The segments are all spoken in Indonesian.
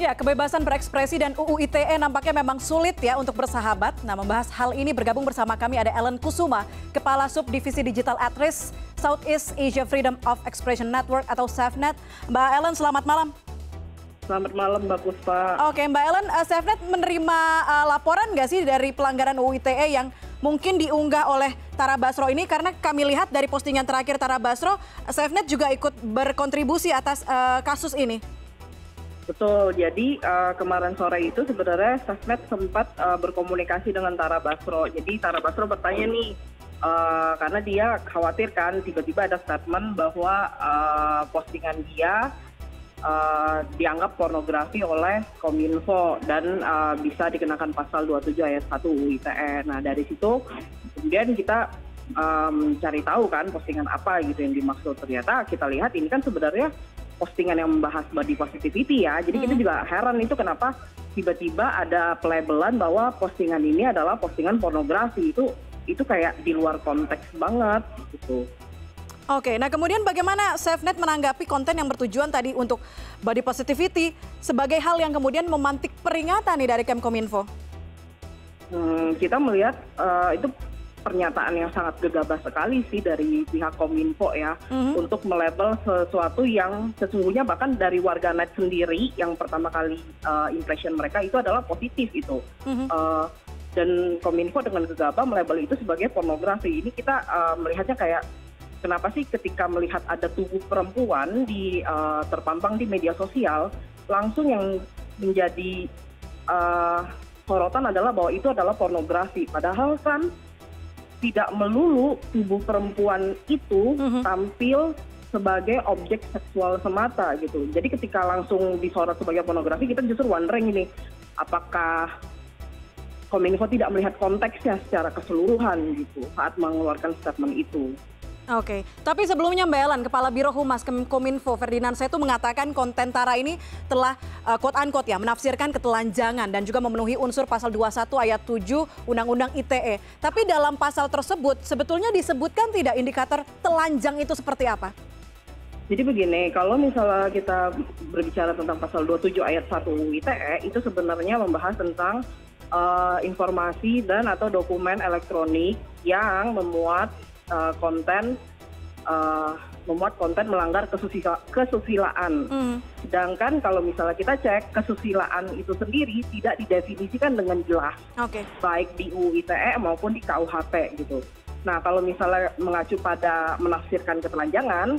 Ya, kebebasan berekspresi dan UU ITE nampaknya memang sulit ya untuk bersahabat. Nah, membahas hal ini bergabung bersama kami ada Ellen Kusuma, Kepala Subdivisi Digital at Risk Southeast Asia Freedom of Expression Network atau SafeNet. Mbak Ellen, selamat malam. Selamat malam Mbak Puspa. Oke, Mbak Ellen, SafeNet menerima laporan nggak sih dari pelanggaran UU ITE yang mungkin diunggah oleh Tara Basro ini? Karena kami lihat dari postingan terakhir Tara Basro, SafeNet juga ikut berkontribusi atas kasus ini. Betul, jadi kemarin sore itu sebenarnya SafeNet sempat berkomunikasi dengan Tara Basro. Jadi Tara Basro bertanya nih, karena dia khawatir kan tiba-tiba ada statement bahwa postingan dia dianggap pornografi oleh Kominfo dan bisa dikenakan pasal 27 ayat 1 UU ITE. Nah dari situ kemudian kita cari tahu kan postingan apa gitu yang dimaksud. Ternyata kita lihat ini kan sebenarnya postingan yang membahas body positivity ya. Jadi kita juga heran itu kenapa tiba-tiba ada pelabelan bahwa postingan ini adalah postingan pornografi. Itu kayak di luar konteks banget gitu. Oke, nah kemudian bagaimana SafeNet menanggapi konten yang bertujuan tadi untuk body positivity sebagai hal yang kemudian memantik peringatan nih dari Kemkominfo? Kita melihat itu pernyataan yang sangat gegabah sekali sih dari pihak Kominfo ya, untuk melabel sesuatu yang sesungguhnya bahkan dari warganet sendiri yang pertama kali impression mereka itu adalah positif itu. Dan Kominfo dengan gegabah melabel itu sebagai pornografi. Ini kita melihatnya kayak kenapa sih ketika melihat ada tubuh perempuan terpampang di media sosial, langsung yang menjadi sorotan adalah bahwa itu adalah pornografi. Padahal kan tidak melulu tubuh perempuan itu tampil sebagai objek seksual semata gitu. Jadi ketika langsung disorot sebagai pornografi, kita justru wondering ini, apakah Kominfo tidak melihat konteksnya secara keseluruhan gitu saat mengeluarkan statement itu. Oke, tapi sebelumnya Mbak Ellen, Kepala Biro Humas Kominfo Ferdinand Setu mengatakan konten Tara ini telah quote-unquote ya menafsirkan ketelanjangan dan juga memenuhi unsur pasal 21 ayat 7 Undang-Undang ITE. Tapi dalam pasal tersebut sebetulnya disebutkan tidak indikator telanjang itu seperti apa? Jadi begini, kalau misalnya kita berbicara tentang pasal 27 ayat 1 ITE, itu sebenarnya membahas tentang informasi dan atau dokumen elektronik yang memuat konten melanggar kesusilaan. Sedangkan kalau misalnya kita cek kesusilaan itu sendiri tidak didefinisikan dengan jelas, baik di UU ITE maupun di KUHP gitu. Nah kalau misalnya mengacu pada menafsirkan ketelanjangan,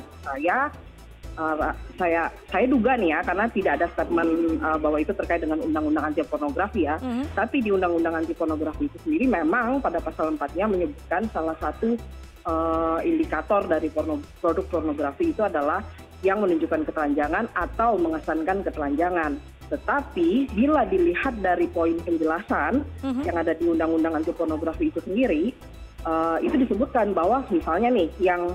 saya duga nih ya, karena tidak ada statement bahwa itu terkait dengan undang-undang anti pornografi ya. Tapi di undang-undang anti pornografi itu sendiri memang pada pasal 4-nya menyebutkan salah satu indikator dari produk pornografi itu adalah yang menunjukkan ketelanjangan atau mengesankan ketelanjangan. Tetapi bila dilihat dari poin penjelasan yang ada di undang-undang anti pornografi itu sendiri, itu disebutkan bahwa misalnya nih yang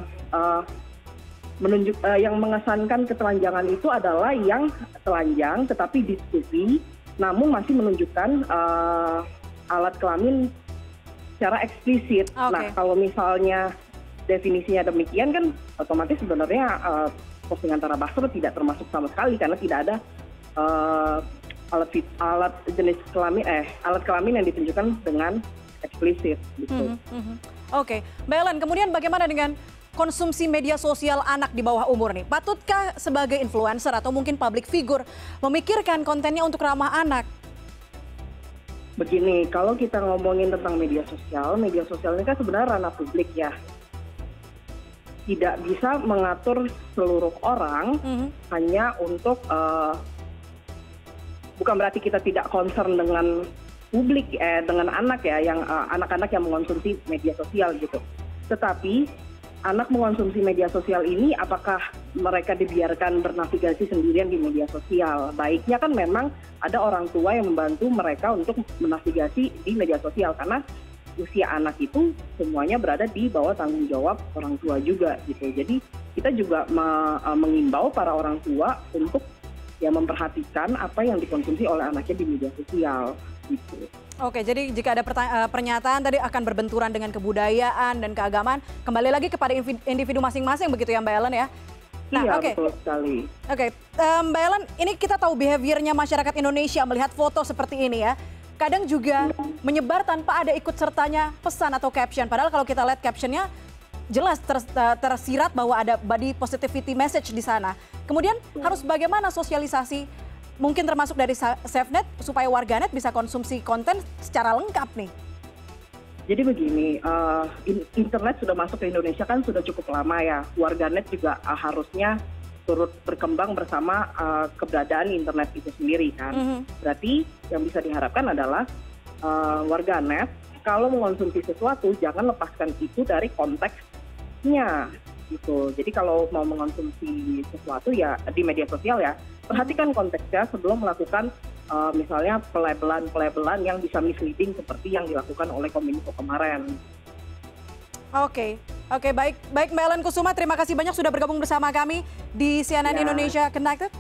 yang mengesankan ketelanjangan itu adalah yang telanjang tetapi ditutupi namun masih menunjukkan alat kelamin secara eksplisit. Nah kalau misalnya definisinya demikian kan otomatis sebenarnya postingan Tara Basro tidak termasuk sama sekali karena tidak ada alat kelamin yang ditunjukkan dengan eksplisit gitu. Oke, Mbak Ellen, kemudian bagaimana dengan konsumsi media sosial anak di bawah umur nih? Patutkah sebagai influencer atau mungkin public figure memikirkan kontennya untuk ramah anak? Begini, kalau kita ngomongin tentang media sosial ini kan sebenarnya ranah publik ya. Tidak bisa mengatur seluruh orang hanya untuk, bukan berarti kita tidak concern dengan publik, dengan anak ya, yang anak-anak yang mengkonsumsi media sosial gitu. Tetapi anak mengkonsumsi media sosial ini apakah mereka dibiarkan bernavigasi sendirian di media sosial? Baiknya kan memang ada orang tua yang membantu mereka untuk menavigasi di media sosial karena usia anak itu semuanya berada di bawah tanggung jawab orang tua juga gitu. Jadi kita juga mengimbau para orang tua untuk ya memperhatikan apa yang dikonsumsi oleh anaknya di media sosial gitu. Oke, jadi jika ada pernyataan tadi akan berbenturan dengan kebudayaan dan keagamaan, kembali lagi kepada individu masing-masing begitu ya Mbak Ellen ya? Nah, Iya, oke. betul sekali. Oke, Mbak Ellen, ini kita tahu behaviornya masyarakat Indonesia melihat foto seperti ini ya. Kadang juga menyebar tanpa ada ikut sertanya pesan atau caption. Padahal kalau kita lihat captionnya jelas tersirat bahwa ada body positivity message di sana. Kemudian harus bagaimana sosialisasi mungkin termasuk dari SafeNet supaya warganet bisa konsumsi konten secara lengkap nih. Jadi begini, internet sudah masuk ke Indonesia kan sudah cukup lama ya. Warganet juga harusnya turut berkembang bersama keberadaan internet itu sendiri kan. Berarti yang bisa diharapkan adalah warganet kalau mengonsumsi sesuatu jangan lepaskan itu dari konteksnya gitu. Jadi kalau mau mengonsumsi sesuatu ya di media sosial ya, perhatikan konteksnya sebelum melakukan misalnya pelabelan yang bisa misleading seperti yang dilakukan oleh Kominfo kemarin. Oke, baik Mbak Ellen Kusuma, terima kasih banyak sudah bergabung bersama kami di CNN Indonesia Connected.